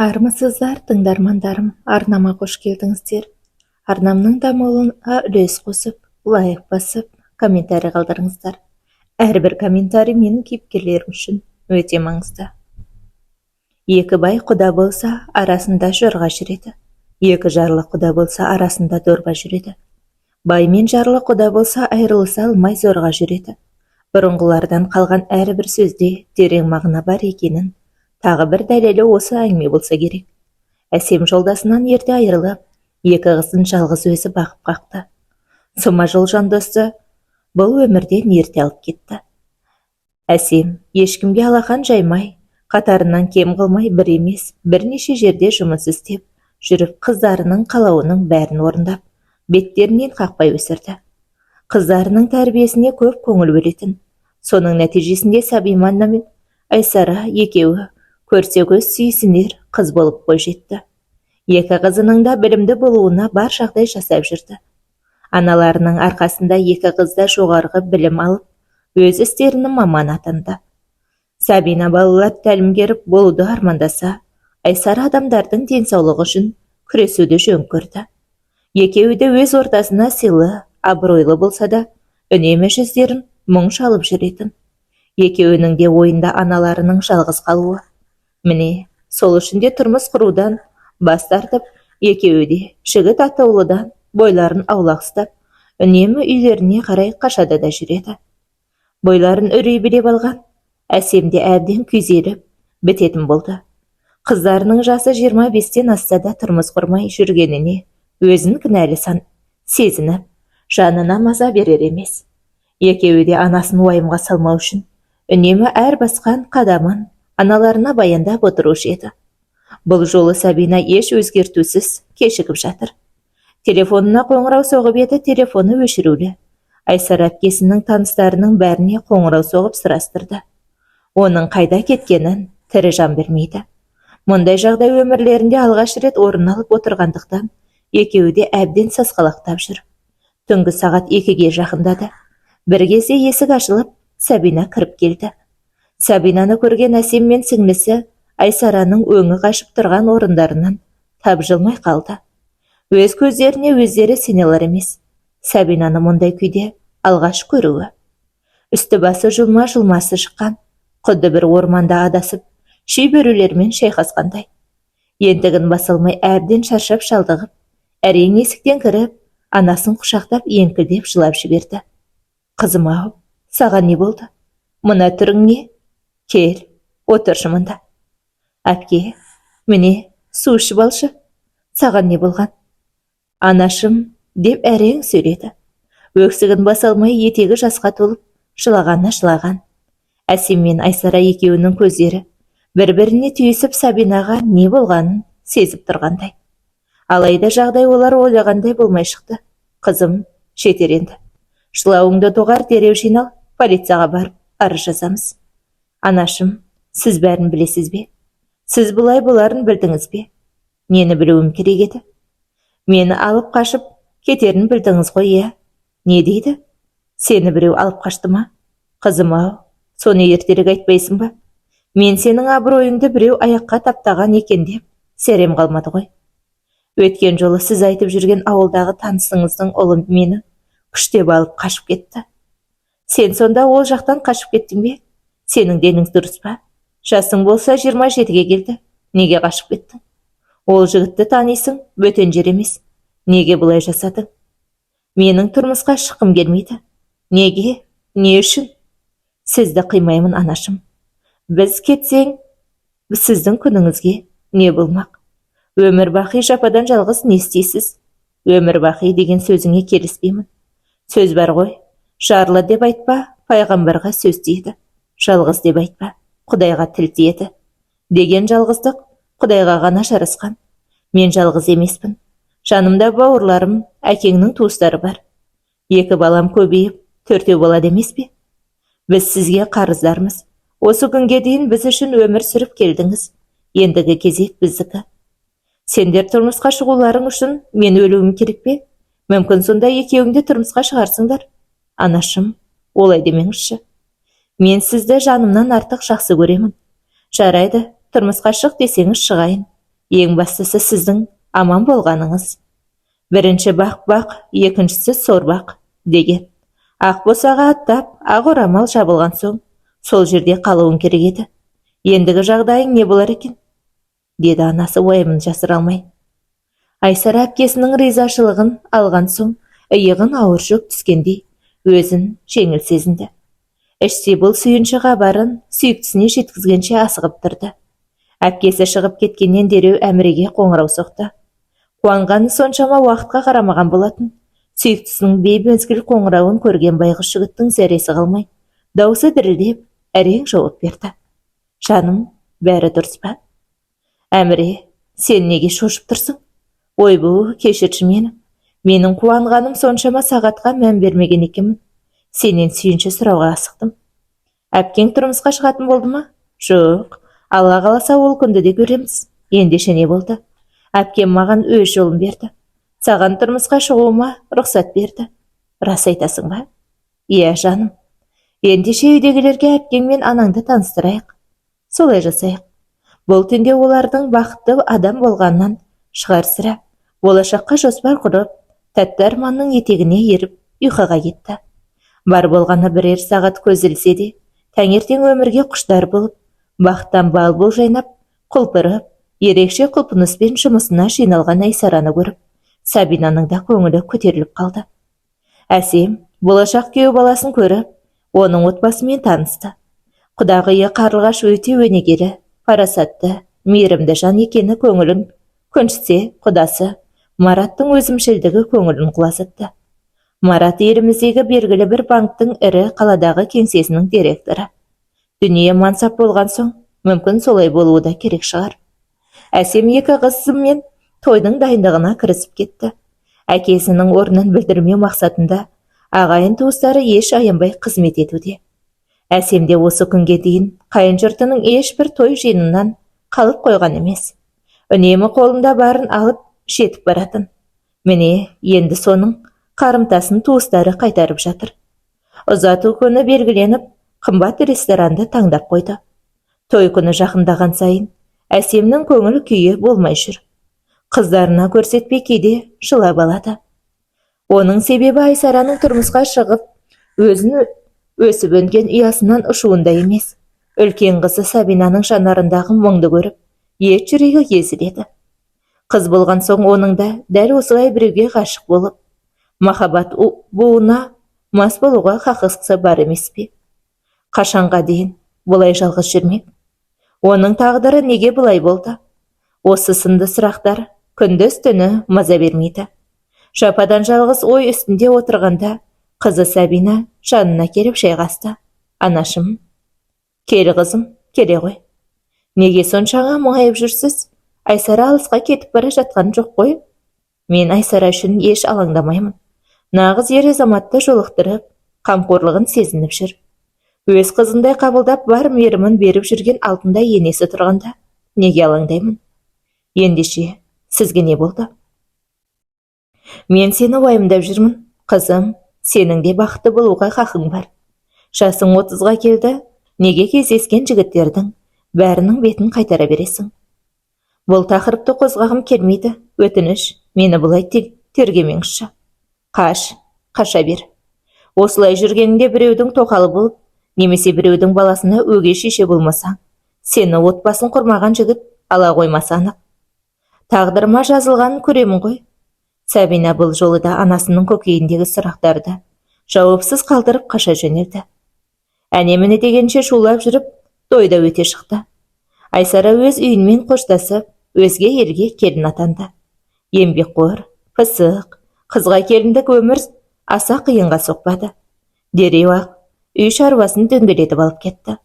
Армысыздар, тыңдармандарым, арнама қош келдіңіздер. Арнамның дамуына үлес қосып, лайк басып, комментарий қалдырыңыздар. Әрбір комментарий менің кейіпкерлерім үшін өте маңызды. Екі бай құда болса, арасында жорға жүреді. Екі жарлы құда болса, арасында дорба жүреді. Бай мен жарлы құда болса, айырылыса алмай зорға жүреді. Бұрынғылардан қалған әрбір сөзде терең мағына бар екенін тағы бір дәлелі осы әңгіме болса керек. Әсем жолдасынан ерте айырылып, екі қызын жалғыз өзі бағып қақты. Сұмажол жандосы бұл өмірден ерте алып кетті. Әсем ешкімге алақан жаймай, қатарынан кем қылмай бір емес, бірнеше жерде жұмыс істеп, жүріп қыздарының қалауының бәрін орындап, беттерінен қақпай өсірді. Қыздарының тәрбиесіне көп көңіл бөлетін. Соның нәтижесінде Сабиманна мен Айсара екеуі көрсе көз сүйсінер қыз болып бойжетті. Екі қызының да білімді болуына бар жағдай жасап жүрді. Аналарының арқасында екі қыз да жоғарғы білім алып, өз істерінің маманы атанды. Сабина балалар тәлімгер болуды армандаса, Айсара адамдардың денсаулығы үшін күресуді жөн көрді. Екеуі де өз ортасына сыйлы, абыройлы болса да, үнемі жүздерін мұң шалып жүретін. Екеуінің де ойында аналарының жалғыз қалуы. Міне, сол үшін де тұрмыс құрудан бас тартып, екеуі де жігіт атаулыдан бойларын аулақ ұстап, үнемі үйлеріне қарай қашада да жүреді. Бойларын үрей білеп алған Әсемде әбден күйзеліп бітетін болды. Қыздарының жасы 25-тен асса да тұрмыс құрмай жүргеніне өзін кінәлі сезініп, жанына маза берер емес. Екеуі де анасын уайымға салмау үшін үнемі әр басқан қадамын аналарына баяндап отырушы еді. Бұл жолы Сабина еш өзгертусіз кешігіп жатыр. Телефонына қоңырау соғып еді, телефоны өшірулі. Айсара әпкесінің таныстарының бәріне қоңырау соғып сұрастырды. Оның қайда кеткенін тірі жан білмейді. Мұндай жағдай өмірлерінде алғаш рет орын алып отырғандықтан, екеуі де әбден сасқалақтап жүр. Түнгі сағат 2-ге жақындады. Бір кезде есік ашылып, Сабина кіріп келді. Сабинаны көрген Әсем мен сіңлісі Айсараның өңі қашып тұрған орындарынан тапжылмай қалды. Өз көздеріне өздері сене алар емес. Сабинаны мұндай күйде алғаш көруі. Үсті басы жұлма-жұлмасы шыққан, құдды бір орманда адасып, шүйбөрілермен шайқасқандай. Ентігін басылмай әбден шаршап шалдығып, әрең есіктен кіріп, анасын құшақтап еңкілдеп жылап жіберді. Қызым-ау, саған не болды? Мына түрің не? Кел, отыршы мұнда. Әпке, міне, су ішіп алшы. Саған не болған? Анашым, деп әрең сөйледі. Өксігін басалмай етегі жасқа толып, жылағанына жылаған. Әсем мен Айсара екеуінің көздері бір-біріне түйісіп Сабинаға не болғанын сезіп тұрғандай. Алайда жағдай олар ойлағандай болмай шықты. Қызым, жетер енді. Жылауыңды доғар, дереу жинал, полицияға барып арыз жазамыз. Анашым, сіз бәрін білесіз бе? Сіз бұлай боларын білдіңіз бе? Нені білуім керек еді? Мені алып қашып кетерін білдіңіз ғой, иә? Не дейді? Сені біреу алып қашты ма? Қызым-ау, соны ертерек айтпайсың ба? Мен сенің абыройыңды біреу аяққа таптаған екен деп сәрем қалмады ғой. Өткен жолы сіз айтып жүрген ауылдағы танысыңыздың ұлы мені күштеп алып қашып кетті. Сен сонда ол жақтан қашып кеттің бе? Сенің денің дұрыс па? Жасың болса 27-ге келді. Неге қашып кеттің? Ол жігітті танисың, бөтен жер емес. Неге бұлай жасадың? Менің тұрмысқа шыққым келмейді. Неге? Не үшін? Сізді қимаймын, анашым. Біз кетсең, сіздің күніңізге не болмақ? Өмір бақи жападан жалғыз не істейсіз? Өмір бақи деген сөзіңе келіспеймін. Сөз бар ғой, жарлы деп айтпа, пайғамбарға сөз тиеді. Жалғыз деп айтпа, Құдайға тіл тиеді. Деген жалғыздық Құдайға ғана жарасқан. Мен жалғыз емеспін. Жанымда бауырларым, әкеңнің туыстары бар. 2 балам көбейіп, 4 болады емес пе? Біз сізге қарыздармыз. Осы күнге дейін біз үшін өмір сүріп келдіңіз. Ендігі кезек біздікі. Сендер тұрмысқа шығуларың үшін мен өлуім керек пе? Мүмкін сонда екеуіңді тұрмысқа шығарсыңдар. Анашым, олай демеңізші. Мен сізді жанымнан артық жақсы көремін. Жарайды, тұрмысқа шық десеңіз шығайын. Ең бастысы сіздің аман болғаныңыз. Бірінші бақ, екіншісі сорбақ деген. Ақ босаға аттап, ақ орамал жабылған соң, сол жерде қалуың керек еді. Ендігі жағдайың не болар екен? Деді анасы уайымын жасыра алмай. Айсара әпкесінің ризашылығын алған соң, иығын ауыр жүк түскендей, өзін жеңіл сезінді. Іште бұл сүйінші хабарын сүйіктісіне жеткізгенше асығып тұрды. Әпкесі шығып кеткеннен дереу Әміреге қоңырау соқты. Қуанғаны соншама уақытқа қарамаған болатын. Сүйіктісінің беймезгіл қоңырауын көрген байғұс жігіттің зәресі қалмай, даусы дірілдеп, әрең жауап берді. Жаным, бәрі дұрыс па? Әміре, сен неге шошып тұрсың? Ойбу, кешірші мені. Менің қуанғаным соншама сағатқа мән бермеген екенмін. Сенен сүйінші сұрауға асықтым. Әпкең тұрмысқа шығатын болды ма? Жоқ, Алла қаласа ол күнді де көреміз. Ендеше не болды? Әпкем маған өз жолын берді. Саған тұрмысқа шығуыма рұқсат берді. Рас айтасың ба? Иә, жаным. Ендеше үйдегілерге әпкең мен анаңды таныстырайық. Солай жасайық. Бұл түнде олардың бақытты адам болғаннан шығар сірә. Болашаққа жоспар құрып, тәтті арманның етегіне еріп, ұйқыға кетті. Бар болғаны бірер сағат көз ілсе де, таңертең өмірге құштар болып, бақыттан бал-бұл жайнап, құлпырып, ерекше құлпыныспен жұмысына жиналған Айсараны көріп, Сабинаның да көңілі көтеріліп қалды. Әсем, болашақ күйеу баласын көріп, оның отбасымен танысты. Құдағиы қарлығаш өте өнегелі, парасатты, мейірімді жан екені көңілін көншітсе, құдасы Мараттың өзімшілдігі көңілін құлазытты. Марат еліміздегі белгілі бір банктың ірі қаладағы кеңсесінің директоры. Дүние мансап болған соң, мүмкін солай болуы да керек шығар. Әсем екі қызымен тойдың дайындығына кірісіп кетті. Әкесінің орнын білдірмеу мақсатында ағайын туыстары еш аянбай қызмет етуде. Әсем де осы күнге дейін қайын жұртының ешбір той жиынынан қалып қойған емес. Үнемі қолында барын алып жетіп баратын. Міне, енді соның қарымтасын туыстары қайтарып жатыр. Ұзату күні белгіленіп, қымбат ресторанды таңдап қойды. Той күні жақындаған сайын, Әсемнің көңіл күйі болмай жүр. Қыздарына көрсетпей кейде жылап алады. Оның себебі Айсараның тұрмысқа шығып, өзін өсіп өнген ұясынан ұшуында емес. Үлкен қызы Сабинаның жанарындағы мұңды көріп, ет жүрегі езіледі. Қыз болған соң оның да дәл осылай біреуге ғашық болып, махаббат буына мас болуға хақысы бар емес пе? Қашанға дейін бұлай жалғыз жүрмек? Оның тағдыры неге бұлай болды? Осы сынды сұрақтар күндіз түні маза бермейді. Жападан жалғыз ой үстінде отырғанда, қызы Сабина жанына келіп жайғасты. Анашым, кел қызым, келе ғой. Неге соншаға мұңайып жүрсіз? Айсара алысқа кетіп бара жатқан жоқ қой? Мен Айсара үшін еш алаңдамаймын. Нағыз ер азаматты жолықтырып, қамқорлығын сезініп жүр. Өз қызындай қабылдап бар мейірімін беріп жүрген алтындай енесі тұрғанда, неге алаңдаймын? Ендеше, сізге не болды? Мен сені уайымдап жүрмін. Қызым, сенің де бақытты болуға хақың бар. Жасың 30-ға келді, неге кездескен жігіттердің бәрінің бетін қайтара бересің? Бұл тақырыпты қозғағым келмейді. Өтініш, мені бұлай тергемеңізші. Қаша бер. Осылай жүргенінде біреудің тоқалы болып, немесе біреудің баласына өгей шеше болмасаң, сені отбасын құрмаған жігіт ала қоймасы анық. Тағдырыма жазылғанын көремін ғой. Сабина бұл жолы да анасының көкейіндегі сұрақтарды жауапсыз қалдырып қаша жөнелді. Әне-міне дегенше шулап жүріп, тойда өте шықты. Айсара өз үйінмен қоштасып, өзге елге келін атанды. Еңбекқор, пысық, қызға келіндік өмір аса қиынға соқпады. Дереу ақ үй шаруасын дөңгелетіп алып кетті.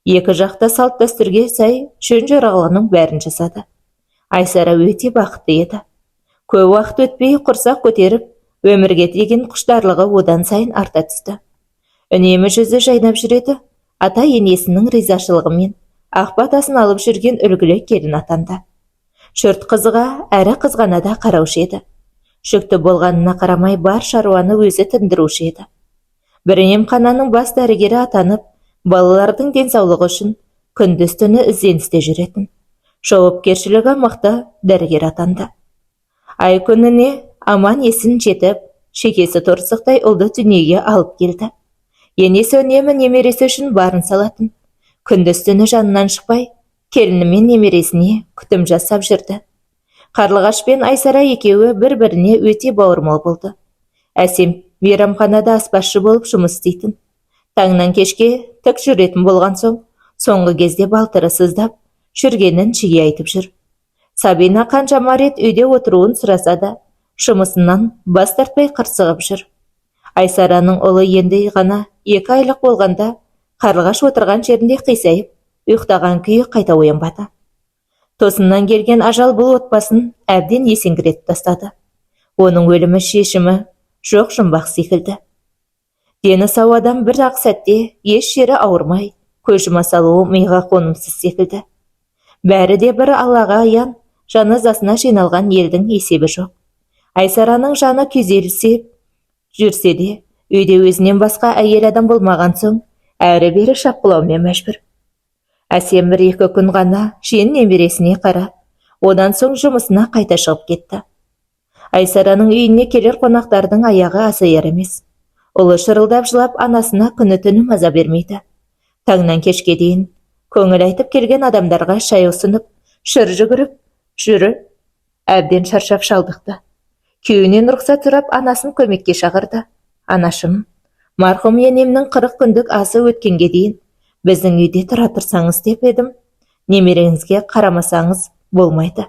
Екі жақта салт дәстүрге сай жөн жорағылығының бәрін жасады. Айсара өте бақытты еді. Көп уақыт өтпей құрсақ көтеріп, өмірге деген құштарлығы одан сайын арта түсті. Үнемі жүзі жайнап жүреді. Ата енесінің ризашылығымен ақ батасын алып жүрген үлгілі келін атанды. Жұрт қызыға әрі қызғанада қараушы еді. Жүкті болғанына қарамай бар шаруаны өзі тындырушы еді. Бір емхананың бас дәрігері атанып, балалардың денсаулығы үшін күндіз түні ізденісте жүретін. жауапкершілігі мықты дәрігер атанды. Ай күніне аман есін жетіп, шекесі торсықтай ұлды дүниеге алып келді. Енесі үнемі немересі үшін барын салатын. Күндіз-түні жанынан шықпай, келіні мен немересіне күтім жасап жүрді. Қарлығаш пен Айсара екеуі бір-біріне өте бауырмал болды. Әсем мейрамханада аспазшы болып жұмыс істейтін. Таңнан кешке тік жүретін болған соң, соңғы кезде балтыры сыздап, жүргенін жиі айтып жүр. Сабина қаншама рет үйде отыруын сұраса да, жұмысынан бас тартпай қырсығып жүр. Айсараның ұлы енді ғана 2 айлық болғанда, Қарлығаш отырған жерінде қисайып, ұйықтаған күйі қайта оянбады. Тосыннан келген ажал бұл отбасын әбден есеңгіретіп тастады. Оның өлімі шешімі жоқ жұмбақ секілді. Дені сау адам бір ақ сәтте еш жері ауырмай, көз жұма салуы миға қонымсыз секілді. Бәрі де бір Аллаға аян, жаназасына жиналған елдің есебі жоқ. Айсараның жаны күйзелісіп жүрсе де, үйде өзінен басқа әйел адам болмаған соң, әрі-бері шапқылаумен мәжбүр. Әсем 1-2 күн ғана жиен немересіне қарап, одан соң жұмысына қайта шығып кетті. Айсараның үйіне келер қонақтардың аяғы азаяр емес. Ұлы шырылдап жылап анасына күні-түні маза бермейді. Таңнан кешке дейін көңіл айтып келген адамдарға шай ұсынып, шыр жүгіріп жүріп, әбден шаршап шалдықты. Күйеуінен рұқсат сұрап анасын көмекке шақырды. Анашым, марқұм енемнің 40 күндік асы өткенге дейін біздің үйде тұра тұрсаңыз деп едім. Немереңізге қарамасаңыз болмайды.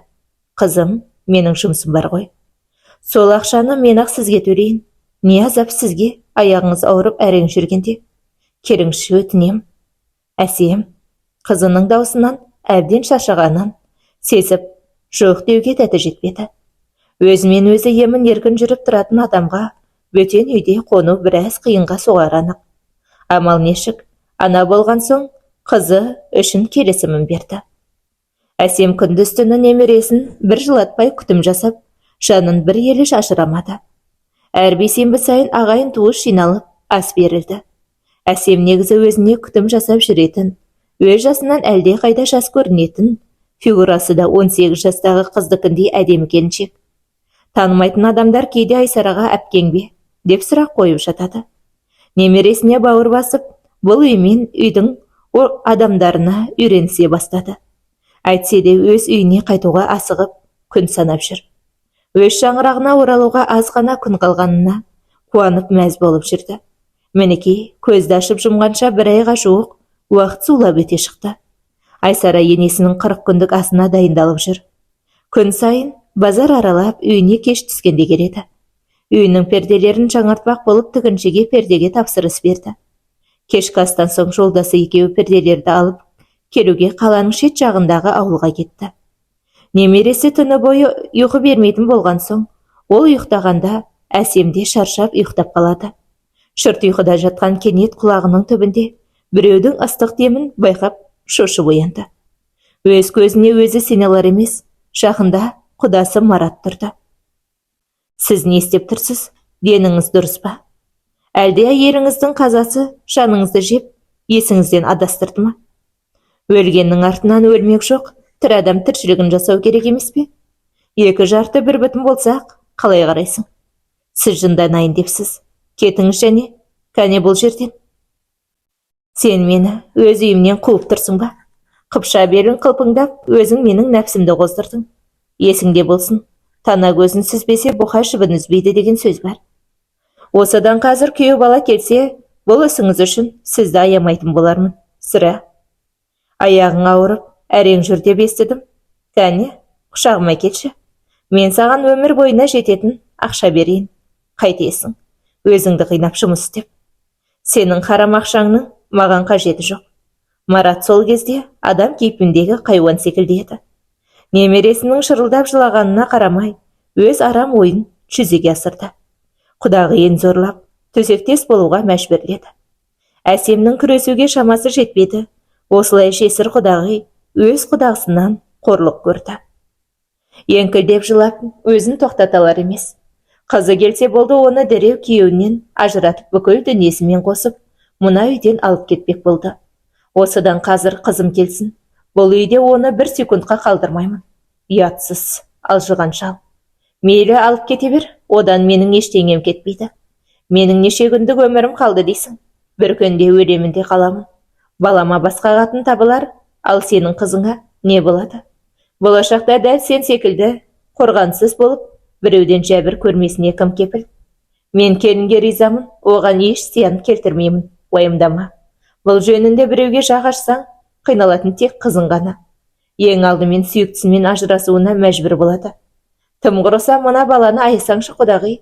Қызым, менің жұмысым бар ғой. Сол ақшаны мен ақ сізге төлейін. Не азап сізге, аяғыңыз ауырып әрең жүргенде. Келіңізші өтінем. Әсем, қызының даусынан әбден шаршағанын сезіп, жоқ деуге дәті жетпеді. Өзімен өзі емін еркін жүріп тұратын адамға бөтен үйде қону біраз қиынға соғар анық. Амал нешік, ана болған соң қызы үшін келісімін берді. Әсем күндіз-түні немересін бір жылатпай күтім жасап, жанын бір елі шашырамады. Әр бейсенбі сайын ағайын туыс жиналып, ас берілді. Әсем негізі өзіне күтім жасап жүретін, өз жасынан әлде қайда жас көрінетін, фигурасы да 18 жастағы қыздыкіндей әдемі келіншек. Танымайтын адамдар кейде Айсараға әпкең бе деп сұрақ қойып жатады. Немересіне бауыр басып, бұл үймен үйдің адамдарына үйренісе бастады. Әйтсе де өз үйіне қайтуға асығып, күн санап жүр. Өз шаңырағына оралуға аз ғана күн қалғанына қуанып мәз болып жүрді. Мінекей, көзді ашып жұмғанша 1 айға жуық уақыт сулап өте шықты. Айсара енесінің 40 күндік асына дайындалып жүр. Күн сайын базар аралап үйіне кеш түскенде келеді. Үйінің перделерін жаңартпақ болып тігіншіге пердеге тапсырыс берді. Кешкі астан соң жолдасы екеуі перделерді алып, келуге қаланың шет жағындағы ауылға кетті. Немересі түні бойы ұйқы бермейтін болған соң, ол ұйықтағанда Әсемде шаршап ұйықтап қалады. Шырт ұйқыда жатқан кенет құлағының түбінде біреудің ыстық демін байқап шошып оянды. Өз көзіне өзі сене алар емес, жақында құдасы Марат тұрды. Сіз не істеп тұрсыз? Деніңіз дұрыс па? Әлде әйеліңіздің қазасы жаныңызды жеп, есіңізден адастырды ма? Өлгеннің артынан өлмек жоқ, тірі адам тіршілігін жасау керек емес пе? 2 жарты 1 бүтін болсақ, қалай қарайсың? Сіз жынданайын депсіз. Кетіңіз және, кәне бұл жерден. Сен мені өз үйімнен қуып тұрсың ба? Қыпша белін қылпыңдап, өзің менің нәпсімді қоздырдың. Есіңде болсын, тана көзін сүзбесе бұқа жібін үзбейді деген сөз бар. Осыдан қазір күйеу бала келсе, бұл ісіңіз үшін сізді аямайтын болармын. Сірә. Аяғың ауырып, әрең жүр деп естідім. Кәне, құшағыма келші. Мен саған өмір бойына жететін ақша берейін. Қайтесің, өзіңді қинап жұмыс істеп. Сенің харам ақшаңның маған қажеті жоқ. Марат сол кезде адам кейпіндегі хайуан секілді еді. Немересінің шырылдап жылағанына қарамай, өз арам ойын жүзеге асырды. Құдағиын зорлап, төсектес болуға мәжбүрледі. Әсемнің күресуге шамасы жетпеді. Осылай жесір құдағи өз құдағысынан қорлық көрді. Еңкілдеп жылап, өзін тоқтата алар емес. Қызы келсе болды, оны дереу күйеуінен ажыратып бүкіл дүниесімен қосып, мына үйден алып кетпек болды. Осыдан қазір қызым келсін, Бұл үйде оны бір секундқа қалдырмаймын. Ұятсыз, алжыған шал. Мейлі алып кете бер, одан менің ештеңем кетпейді. Менің неше күндік өмірім қалды дейсің. Бір күнде өлемін де қаламын. Балама басқа қатын табылар, ал сенің қызыңа не болады? Болашақта дәл сен секілді қорғансыз болып, біреуден жәбір көрмесіне кім кепіл? Мен келінге ризамын, оған еш зиян келтірмеймін, уайымдама. Бұл жөнінде біреуге жақ ашсаң, қиналатын тек қызың ғана. Ең алдымен сүйіктісімен ажырасуына мәжбүр болады. Тым құрыса мына баланы айсаңшы құдағи.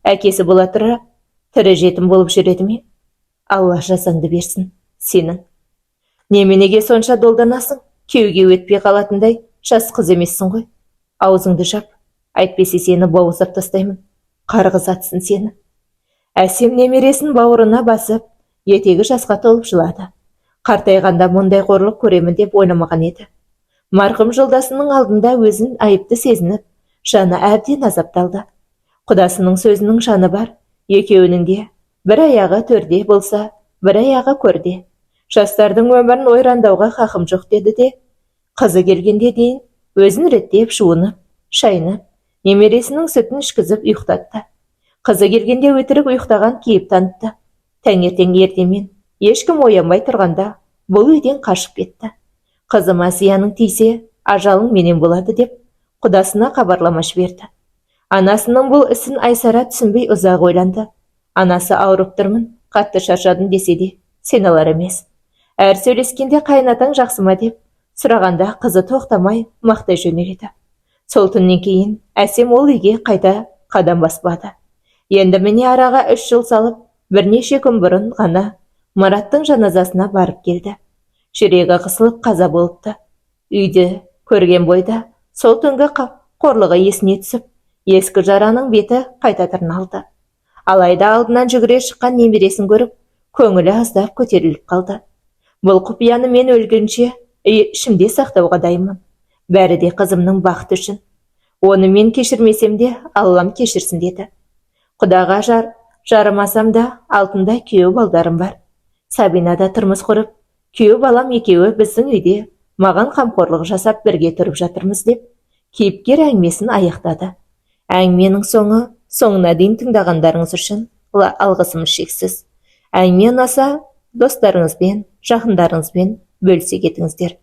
Әкесі бола тұра, тірі жетім болып жүреді ме? Алла жазаңды берсін, сенің. Неменеге сонша долданасың? Кеуге өтпей қалатындай жас қыз емессің ғой. Аузыңды жап, әйтпесе сені бауыздап тастаймын. Қарғыз атсын сені. Әсем немересін бауырына басып, етегі жасқа толып жылады. Қартайғанда мұндай қорлық көремін деп ойламаған еді. Марқұм жолдасының алдында өзін айыпты сезініп, жаны әбден азапталды. Құдасының сөзінің жаны бар, екеуінің де бір аяғы төрде болса, бір аяғы көрде. Жастардың өмірін ойрандауға хақым жоқ деді де, қызы келгенде дейін өзін реттеп жуынып, шайынып, немересінің сүтін ішкізіп ұйықтатты. Қызы келгенде өтірік ұйықтаған кейіп танытты. Таңертең ертемен ешкім оянбай тұрғанда бұл үйден қашып кетті. Қызыма зияның тисе, ажалың менен болады деп құдасына хабарлама жіберді. Анасының бұл ісін Айсара түсінбей ұзақ ойланды. Анасы ауырып тұрмын, қатты шаршадым десе де сеналар емес. Әр сөйлескенде қайнатаң жақсы ма деп сұрағанда қызы тоқтамай мақтай жөнеледі. Сол түннен кейін әсем ол үйге қайта қадам баспады. Енді міне араға 3 жыл салып, бірнеше күн бұрын ғана Мараттың жаназасына барып келді. Жүрегі қысылып қаза болыпты. Үйді көрген бойда сол түнгі қорлығы есіне түсіп, ескі жараның беті қайта тырналды. Алайда алдынан жүгіре шыққан немересін көріп, көңілі аздап көтеріліп қалды. Бұл құпияны мен өлгенше ішімде сақтауға дайынмын. Бәрі де қызымның бақыты үшін. Оны мен кешірмесем де, Аллам кешірсін деді. Құдаға жарымасам да, алтында күйеу балдарым бар. Сабинада тұрмыс құрып, күйеу балам екеуі біздің үйде маған қамқорлық жасап бірге тұрып жатырмыз деп, кейіпкер әңгімесін аяқтады. Әңгіменің соңына дейін тыңдағандарыңыз үшін алғысымыз шексіз. Әңгіме ұнаса, достарыңызбен, жақындарыңызбен бөлісе кетіңіздер.